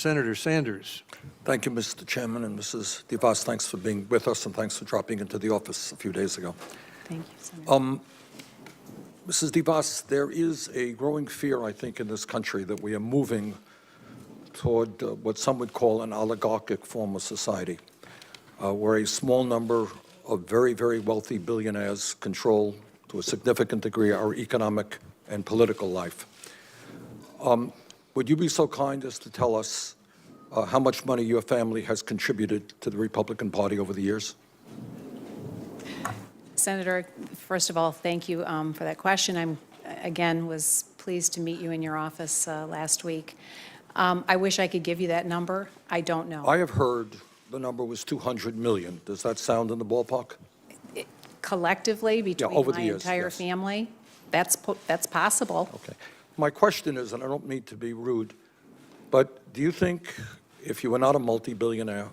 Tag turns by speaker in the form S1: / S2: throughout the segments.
S1: Senator Sanders.
S2: Thank you, Mr. Chairman, and Mrs. DeVos. Thanks for being with us, and thanks for dropping into the office a few days ago.
S3: Thank you, Senator.
S2: Mrs. DeVos, there is a growing fear, I think, in this country that we are moving toward what some would call an oligarchic form of society, where a small number of very, very wealthy billionaires control, to a significant degree, our economic and political life. Would you be so kind as to tell us how much money your family has contributed to the Republican Party over the years?
S3: Senator, first of all, thank you for that question. Again, was pleased to meet you in your office last week. I wish I could give you that number. I don't know.
S2: I have heard the number was $200 million. Does that sound in the ballpark?
S3: Collectively, between
S2: over
S3: my
S2: the years,
S3: entire
S2: yes.
S3: family, that's possible.
S2: Okay. My question is, and I don't mean to be rude, but do you think if you were not a multi-billionaire,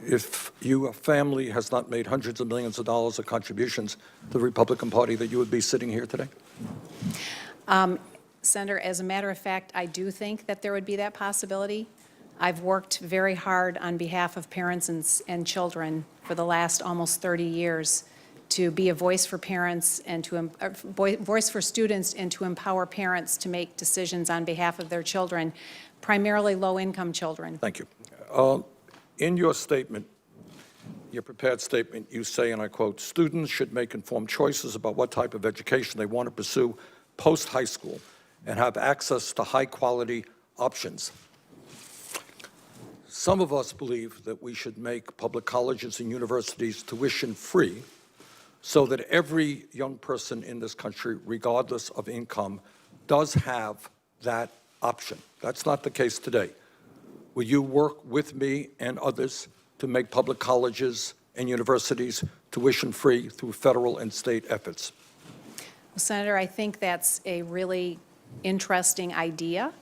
S2: if your family has not made hundreds of millions of dollars of contributions to the Republican Party, that you would be sitting here today?
S3: Senator, as a matter of fact, I do think that there would be that possibility. I've worked very hard on behalf of parents and children for the last almost 30 years to be a voice for parents and to voice for students and to empower parents to make decisions on behalf of their children, primarily low-income children.
S2: Thank you. In your statement, your prepared statement, you say, and I quote, "Students should make informed choices about what type of education they want to pursue post-high school and have access to high-quality options." Some of us believe that we should make public colleges and universities tuition-free so that every young person in this country, regardless of income, does have that option. That's not the case today. Will you work with me and others to make public colleges and universities tuition-free through federal and state efforts?
S3: Well, Senator, I think that's a really interesting idea,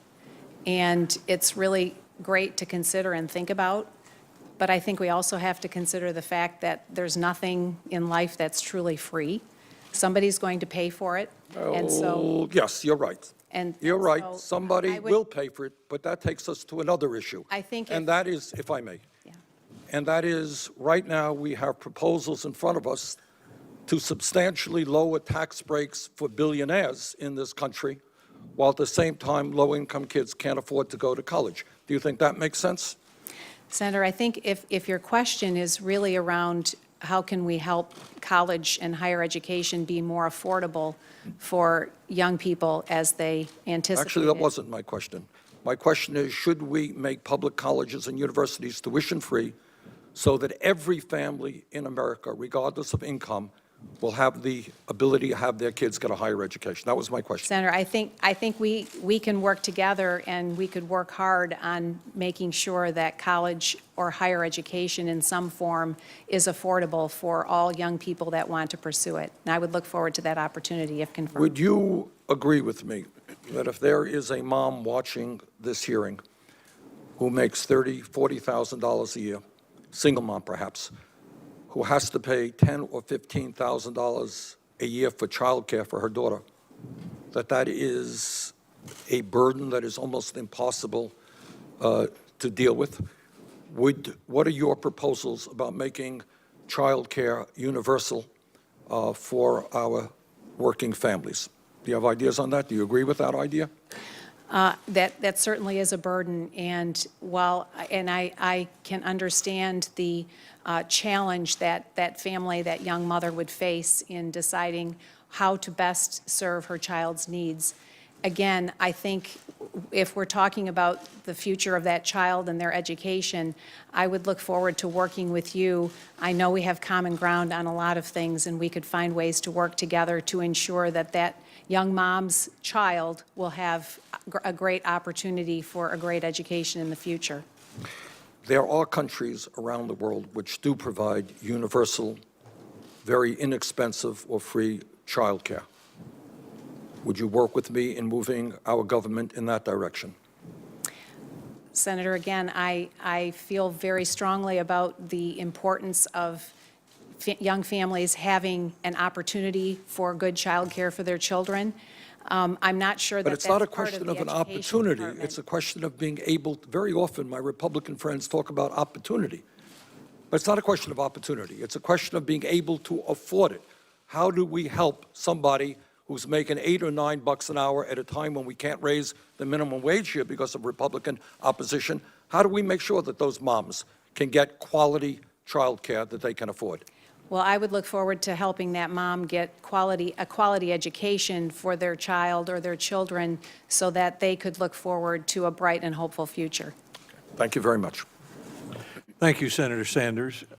S3: and it's really great to consider and think about. But I think we also have to consider the fact that there's nothing in life that's truly free. Somebody's going to pay for it, and so.
S2: Oh, yes, you're right. You're right.
S3: so
S2: Somebody will pay for it, but that takes us to another issue.
S3: I think
S2: and that is, if I may,
S3: Yeah.
S2: and that is, right now we have proposals in front of us to substantially lower tax breaks for billionaires in this country, while at the same time low-income kids can't afford to go to college. Do you think that makes sense?
S3: Senator, I think if your question is really around how can we help college and higher education be more affordable for young people as they anticipate.
S2: Actually, that wasn't my question. My question is, should we make public colleges and universities tuition-free so that every family in America, regardless of income, will have the ability to have their kids get a higher education? That was my question.
S3: Senator, I think we can work together, and we could work hard on making sure that college or higher education in some form is affordable for all young people that want to pursue it. And I would look forward to that opportunity if confirmed.
S2: Would you agree with me that if there is a mom watching this hearing who makes $30,000, $40,000 a year, single mom perhaps, who has to pay $10,000 or $15,000 a year for childcare for her daughter, that is a burden that is almost impossible to deal with? What are your proposals about making childcare universal for our working families? Do you have ideas on that? Do you agree with that idea?
S3: That certainly is a burden, and I can understand the challenge that family, that young mother would face in deciding how to best serve her child's needs. Again, I think if we're talking about the future of that child and their education, I would look forward to working with you. I know we have common ground on a lot of things, and we could find ways to work together to ensure that young mom's child will have a great opportunity for a great education in the future.
S2: There are countries around the world which do provide universal, very inexpensive or free childcare. Would you work with me in moving our government in that direction?
S3: Senator, again, I feel very strongly about the importance of young families having an opportunity for good child care for their children. I'm not sure that
S2: But
S3: that's
S2: it's not a
S3: part
S2: question
S3: the
S2: of an
S3: education
S2: opportunity.
S3: department.
S2: It's a question of being able, very often, my Republican friends talk about opportunity. But it's not a question of opportunity. It's a question of being able to afford it. How do we help somebody who's making $8 or $9 an hour at a time when we can't raise the minimum wage here because of Republican opposition? How do we make sure that those moms can get quality child care that they can afford?
S3: Well, I would look forward to helping that mom get a quality education for their child or their children so that they could look forward to a bright and hopeful future.
S2: Thank you very much.
S1: Thank you, Senator Sanders.